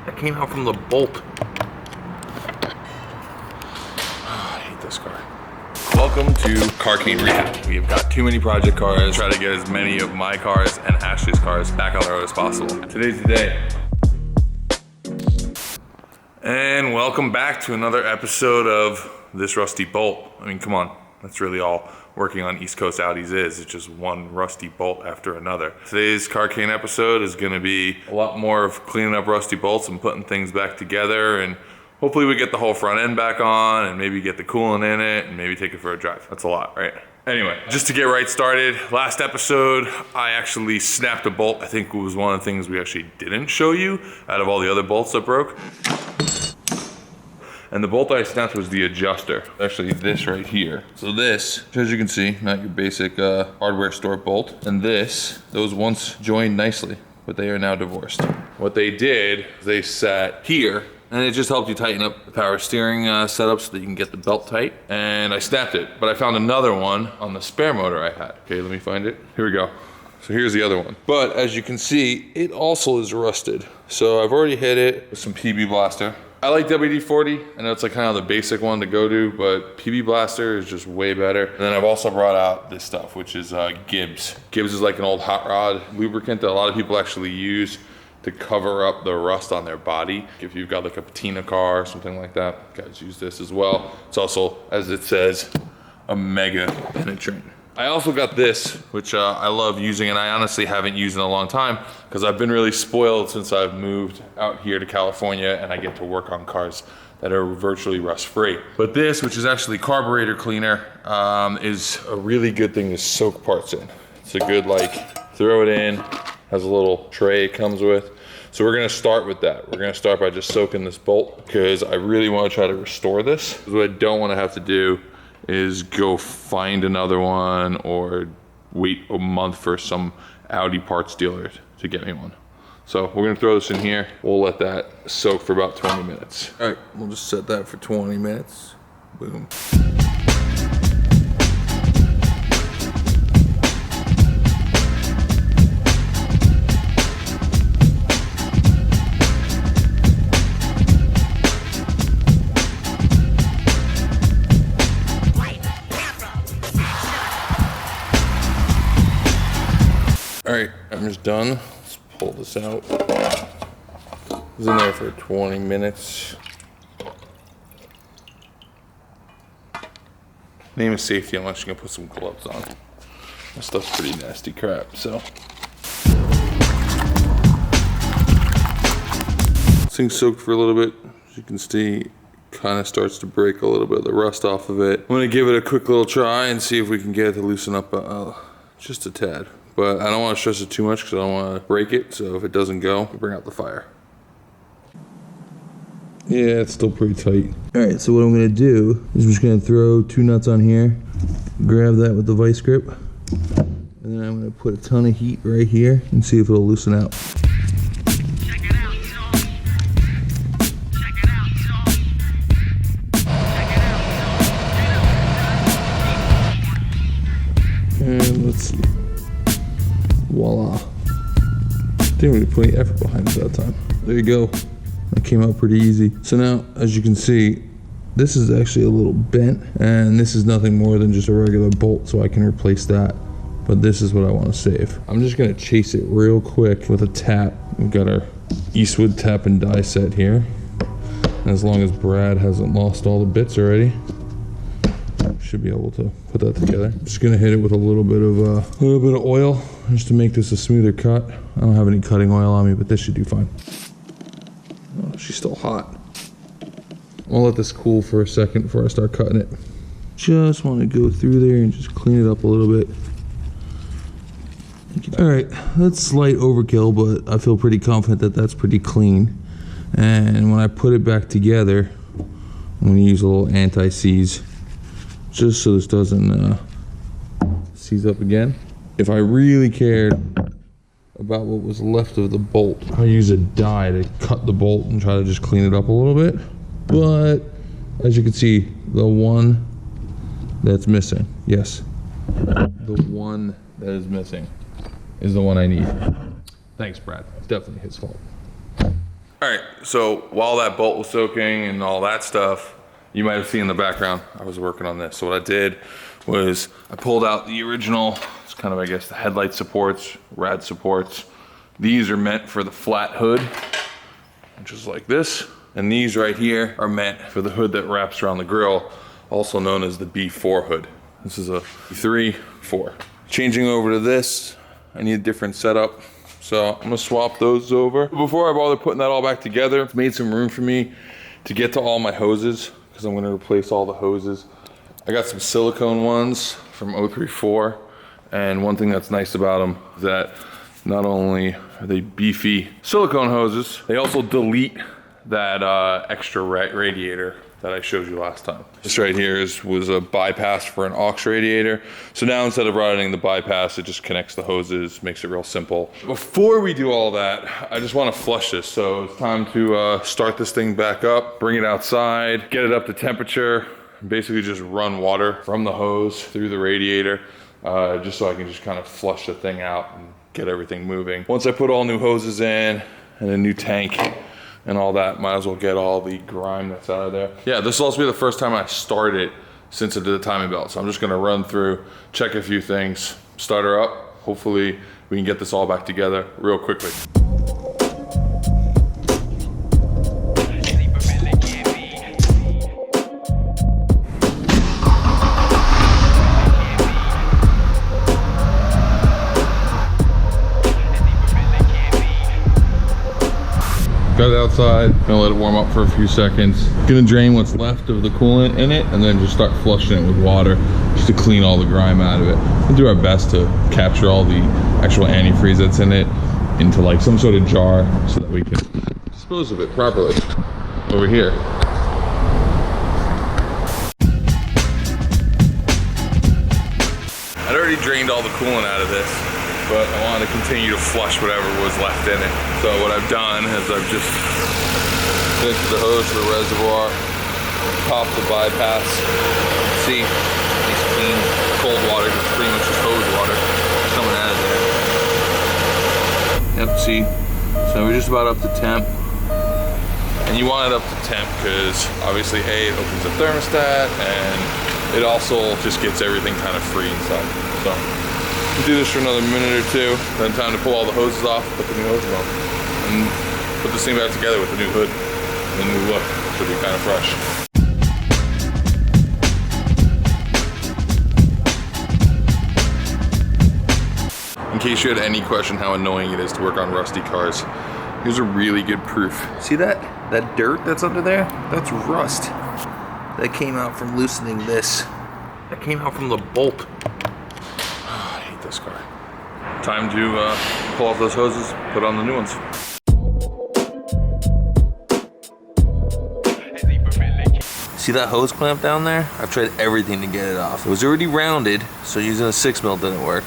That came out from the bolt. I hate this car. Welcome to Carcane Rehab. We've got too many project cars. Try to get as many of my cars and Ashley's cars back on the road as possible. Today's the day. And welcome back to another episode of This Rusty Bolt. I mean, come on. That's really all working on East Coast Audis is. It's just one rusty bolt after another. Today's Carcane episode is gonna be a lot more of cleaning up rusty bolts and putting things back together, and hopefully we get the whole front end back on and maybe get the coolant in it and maybe take it for a drive. That's a lot, right? Anyway, just to get right started, last episode, I actually snapped a bolt. I think it was one of the things we actually didn't show you out of all the other bolts that broke. And the bolt I snapped was the adjuster. Actually, this right here. So this, as you can see, not your basic hardware store bolt. And this, those once joined nicely, but they are now divorced. What they did, they sat here, and it just helped you tighten up the power steering setup so that you can get the belt tight. And I snapped it, but I found another one on the spare motor I had. Okay, let me find it. Here we go. So here's the other one. But as you can see, it also is rusted. So I've already hit it with some PB Blaster. I like WD-40. I know it's like kind of the basic one to go to, but PB Blaster is just way better. And then I've also brought out this stuff, which is Gibbs. Gibbs is like an old hot rod lubricant that a lot of people actually use to cover up the rust on their body. If you've got like a patina car or something like that, guys use this as well. It's also, as it says, a mega penetrant. I also got this, which I love using, and I honestly haven't used in a long time because I've been really spoiled since I've moved out here to California and I get to work on cars that are virtually rust-free. But this, which is actually carburetor cleaner, is a really good thing to soak parts in. It's a good, like, throw it in, has a little tray it comes with. So we're gonna start with that. We're gonna start by just soaking this bolt because I really wanna try to restore this. What I don't wanna have to do is go find another one or wait a month for some Audi parts dealer to get me one. So we're gonna throw this in here. We'll let that soak for about 20 minutes. All right, we'll just set that for 20 minutes. Boom. All right, I'm just done. Let's pull this out. It was in there for 20 minutes. Name of safety unless you're gonna put some gloves on. This stuff's pretty nasty crap, so. This thing's soaked for a little bit. As you can see, kind of starts to break a little bit of the rust off of it. I'm gonna give it a quick little try and see if we can get it to loosen up just a tad. But I don't want to stress it too much because I don't want to break it. So if it doesn't go, we'll bring out the fire. Yeah, it's still pretty tight. All right, so what I'm gonna do is I'm just gonna throw 2 nuts on here, grab that with the vice grip, and then I'm gonna put a ton of heat right here and see if it'll loosen out. Check it out, y'all. Check it out, y'all. Check it out, y'all. And let's see. Voila. Didn't really put any effort behind it that time. There you go. That came out pretty easy. So now, as you can see, this is actually a little bent, and this is nothing more than just a regular bolt, so I can replace that. But this is what I want to save. I'm just gonna chase it real quick with a tap. We've got our Eastwood tap and die set here. And as long as Brad hasn't lost all the bits already, should be able to put that together. I'm just gonna hit it with a little bit of oil just to make this a smoother cut. I don't have any cutting oil on me, but this should do fine. Oh, she's still hot. I'll let this cool for a second before I start cutting it. Just want to go through there and just clean it up a little bit. All right, that's slight overkill, but I feel pretty confident that that's pretty clean. And when I put it back together, I'm gonna use a little anti-seize just so this doesn't seize up again. If I really cared about what was left of the bolt, I use a die to cut the bolt and try to just clean it up a little bit. But as you can see, the one that's missing, yes, the one that is missing is the one I need. Thanks, Brad. It's definitely his fault. All right, so while that bolt was soaking and all that stuff, you might have seen in the background, I was working on this. So what I did was I pulled out the original, it's kind of, I guess, the headlight supports, rad supports. These are meant for the flat hood, which is like this. And these right here are meant for the hood that wraps around the grill, also known as the B4 hood. This is a B3, 4. Changing over to this, I need a different setup. So I'm gonna swap those over. Before I bother putting that all back together, it's made some room for me to get to all my hoses because I'm gonna replace all the hoses. I got some silicone ones from 034. And one thing that's nice about them is that not only are they beefy silicone hoses, they also delete that extra radiator that I showed you last time. This right here was a bypass for an aux radiator. So now instead of running the bypass, it just connects the hoses, makes it real simple. Before we do all that, I just wanna flush this. So it's time to start this thing back up, bring it outside, get it up to temperature, basically just run water from the hose through the radiator, just so I can just kind of flush the thing out and get everything moving. Once I put all new hoses in and a new tank, and all that, might as well get all the grime that's out of there. Yeah, this will also be the first time I start it since I did the timing belt. So I'm just gonna run through, check a few things, start her up. Hopefully we can get this all back together real quickly. Got it outside, gonna let it warm up for a few seconds. Gonna drain what's left of the coolant in it and then just start flushing it with water just to clean all the grime out of it. We'll do our best to capture all the actual antifreeze that's in it into like some sort of jar so that we can dispose of it properly. Over here. I'd already drained all the coolant out of this, but I wanted to continue to flush whatever was left in it. So what I've done is I've just connected the hose to the reservoir, popped the bypass. See, nice clean cold water, it's pretty much just hose water coming out of there. Yep, see, so we're just about up to temp. And you want it up to temp because obviously A, it opens the thermostat and it also just gets everything kind of free inside. So we'll do this for another minute or two, then time to pull all the hoses off, put the new hoses on, and put this thing back together with the new hood and the new look. Should be kind of fresh. In case you had any question how annoying it is to work on rusty cars, here's a really good proof. See that? That dirt that's under there? That's rust. That came out from loosening this. That came out from the bolt. I hate this car. Time to pull off those hoses, put on the new ones. See that hose clamp down there? I've tried everything to get it off. It was already rounded, so using a 6mm didn't work.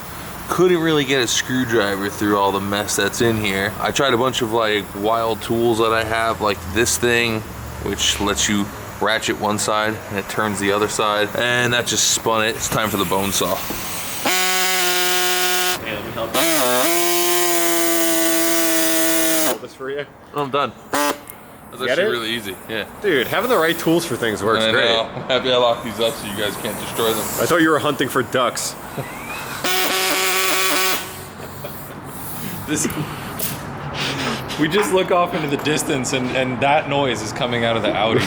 Couldn't really get a screwdriver through all the mess that's in here. I tried a bunch of like wild tools that I have, like this thing, which lets you ratchet one side and it turns the other side, and that just spun it. It's time for the bone saw. Hey, let me help you. Hold this for you. I'm done. That's Get actually it? really easy. Yeah. Dude, having the right tools for things works I great. know. I'm happy I locked these up so you guys can't destroy them. I thought you were hunting for ducks. We just look off into the distance and that noise is coming out of the Audi.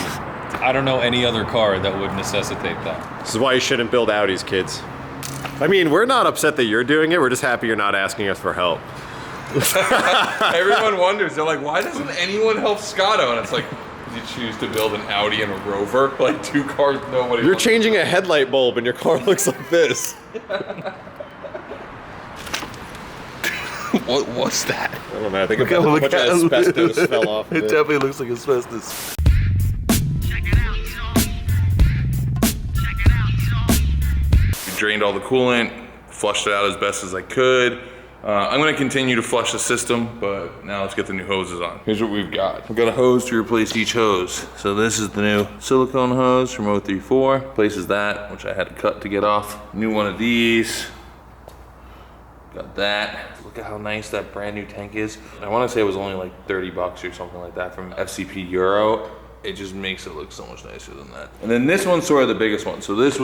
I don't know any other car that would necessitate that. This is why you shouldn't build Audis, kids. I mean, we're not upset that you're doing it. We're just happy you're not asking us for help. Everyone wonders, they're like, why doesn't anyone help Scotto? And it's like, you choose to build an Audi and a Rover, like two cars nobody You're wants. changing a headlight bulb and your car looks like this. What was that? I don't know, I think a bunch of asbestos fell off of it. definitely looks like asbestos. Check it out, y'all. Check it out, y'all. Drained all the coolant, flushed it out as best as I could. I'm gonna continue to flush the system, but now let's get the new hoses on. Here's what we've got. We've got a hose to replace each hose. So this is the new silicone hose from 034. Replaces that, which I had to cut to get off. New one of these. Got that. Look at how nice that brand new tank is. I want to say it was only like 30 bucks or something like that from FCP Euro. It just makes it look so much nicer than that. And then this one's sort of the biggest one. So this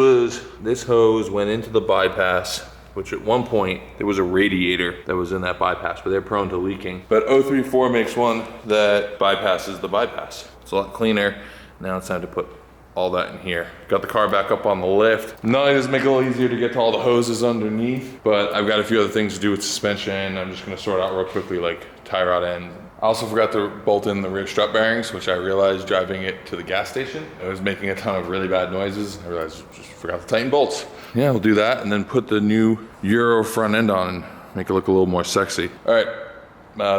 hose went into the bypass, which at one point there was a radiator that was in that bypass, but they're prone to leaking. But 034 makes one that bypasses the bypass. It's a lot cleaner. Now it's time to put all that in here. Got the car back up on the lift. Not only does it make it a little easier to get to all the hoses underneath, but I've got a few other things to do with suspension. I'm just gonna sort out real quickly, like tie rod end. I also forgot to bolt in the rear strut bearings, which I realized driving it to the gas station. It was making a ton of really bad noises. I realized I just forgot to tighten bolts. Yeah, we'll do that and then put the new Euro front end on and make it look a little more sexy. All right,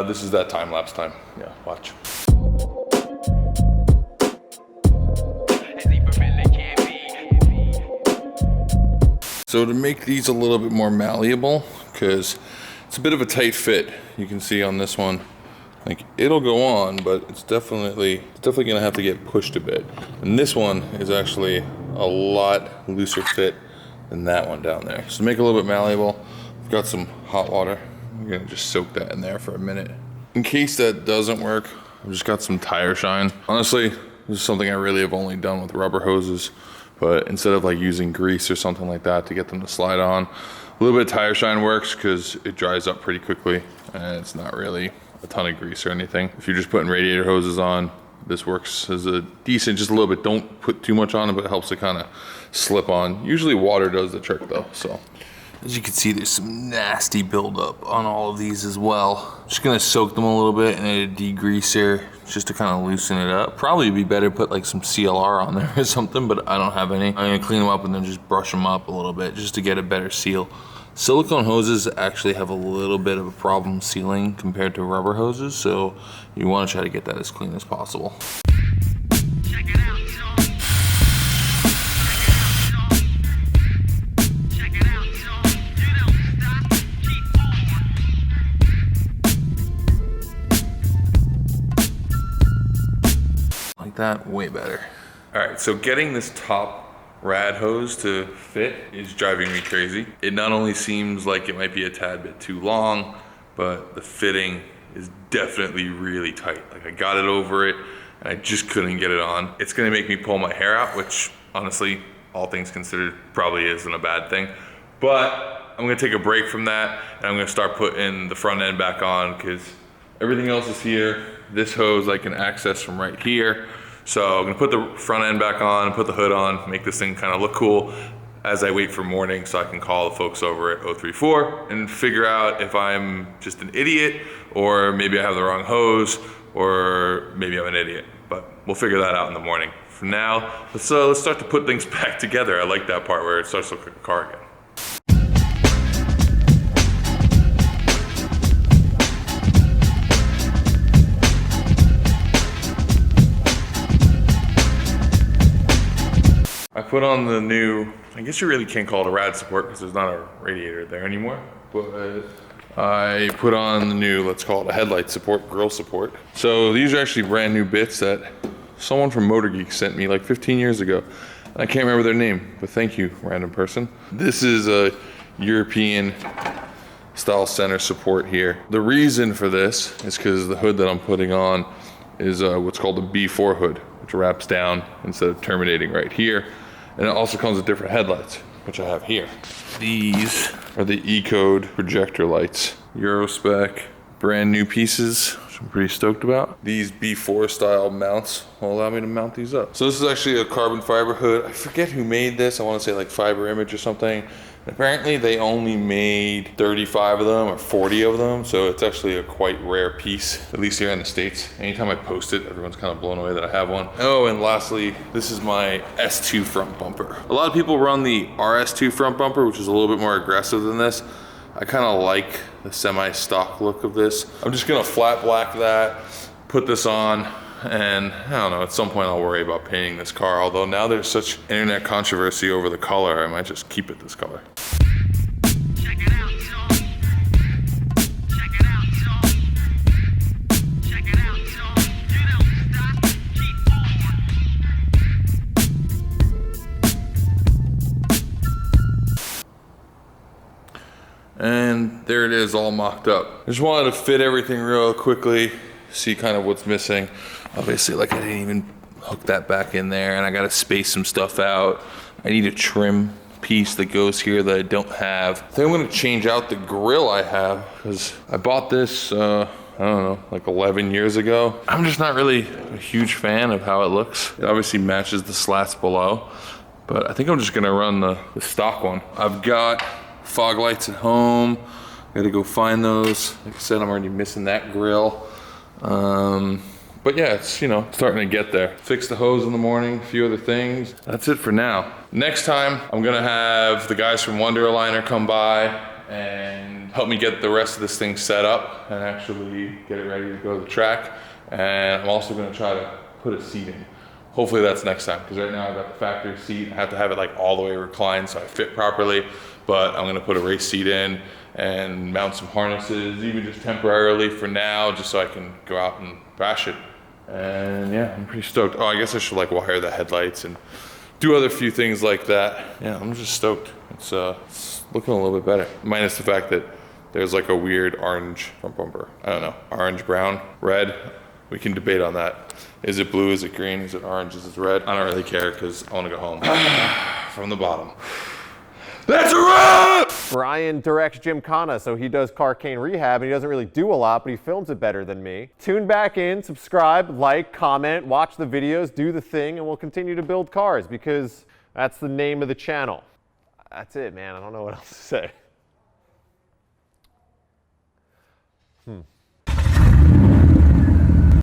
this is that time lapse time. Yeah, watch. So to make these a little bit more malleable, because it's a bit of a tight fit, you can see on this one, like it'll go on, but it's definitely gonna have to get pushed a bit. And this one is actually a lot looser fit than that one down there. So to make it a little bit malleable, I've got some hot water. I'm gonna just soak that in there for a minute. In case that doesn't work, I've just got some tire shine. Honestly, this is something I really have only done with rubber hoses. But instead of like using grease or something like that to get them to slide on, a little bit of tire shine works because it dries up pretty quickly and it's not really a ton of grease or anything. If you're just putting radiator hoses on, this works as a decent, just a little bit. Don't put too much on it, but it helps it kind of slip on. Usually water does the trick though, so. As you can see, there's some nasty buildup on all of these as well. Just gonna soak them a little bit in a degreaser just to kind of loosen it up. Probably be better to put like some CLR on there or something, but I don't have any. I'm gonna clean them up and then just brush them up a little bit just to get a better seal. Silicone hoses actually have a little bit of a problem sealing compared to rubber hoses, so you wanna try to get that as clean as possible. Check it out, y'all. Check it out, y'all. You don't stop, keep on. Like that, way better. All right, so getting this top rad hose to fit is driving me crazy. It not only seems like it might be a tad bit too long, but the fitting is definitely really tight. Like I got it over it and I just couldn't get it on. It's gonna make me pull my hair out, which honestly, all things considered, probably isn't a bad thing. But I'm gonna take a break from that and I'm gonna start putting the front end back on because everything else is here. This hose I can access from right here. So I'm gonna put the front end back on, put the hood on, make this thing kind of look cool as I wait for morning so I can call the folks over at 034 and figure out if I'm just an idiot or maybe I have the wrong hose or maybe I'm an idiot. But we'll figure that out in the morning. For now, let's start to put things back together. I like that part where it starts to look like a car again. I put on the new, I guess you really can't call it a rad support because there's not a radiator there anymore, but I put on the new, let's call it a headlight support, grille support. So these are actually brand new bits that someone from Motor Geek sent me like 15 years ago. I can't remember their name, but thank you, random person. This is a European style center support here. The reason for this is because the hood that I'm putting on is what's called a B4 hood, which wraps down instead of terminating right here. And it also comes with different headlights, which I have here. These are the E-Code projector lights. Euro spec, brand new pieces, which I'm pretty stoked about. These B4 style mounts will allow me to mount these up. So this is actually a carbon fiber hood. I forget who made this. I want to say like Fiber Image or something. Apparently they only made 35 of them or 40 of them, so it's actually a quite rare piece, at least here in the States. Anytime I post it, everyone's kind of blown away that I have one. Oh, and lastly, this is my S2 front bumper. A lot of people run the RS2 front bumper, which is a little bit more aggressive than this. I kind of like the semi-stock look of this. I'm just gonna flat black that, put this on, and I don't know, at some point I'll worry about painting this car, although now there's such internet controversy over the color, I might just keep it this color. Check it out, y'all. Check it out, y'all. Check it out, y'all. You don't stop, keep on. And And there it is, all mocked up. I just wanted to fit everything real quickly, see kind of what's missing. Obviously, like I didn't even hook that back in there, and I gotta space some stuff out. I need a trim piece that goes here that I don't have. I think I'm gonna change out the grill I have, because I bought this, I don't know, like 11 years ago. I'm just not really a huge fan of how it looks. It obviously matches the slats below, but I think I'm just gonna run the stock one. I've got fog lights at home. Gotta go find those. Like I said, I'm already missing that grill. But yeah, it's, you know, starting to get there. Fix the hose in the morning, a few other things. That's it for now. Next time, I'm gonna have the guys from Wonder Aligner come by and help me get the rest of this thing set up and actually get it ready to go to the track. And I'm also gonna try to put a seat in. Hopefully that's next time, because right now I've got the factory seat. I have to have it like all the way reclined so I fit properly, but I'm gonna put a race seat in and mount some harnesses, even just temporarily for now, just so I can go out and bash it. And yeah, I'm pretty stoked. Oh, I guess I should like wire the headlights and do other few things like that. Yeah, I'm just stoked. It's looking a little bit better. Minus the fact that there's like a weird orange front bumper. I don't know, orange, brown, red. We can debate on that. Is it blue, is it green, is it orange, is it red? I don't really care because I want to go home. From the bottom. That's a wrap! Brian directs Gymkhana, so he does Carcane Rehab, and he doesn't really do a lot, but he films it better than me. Tune back in, subscribe, like, comment, watch the videos, do the thing, and we'll continue to build cars, because that's the name of the channel. That's it, man. I don't know what else to say.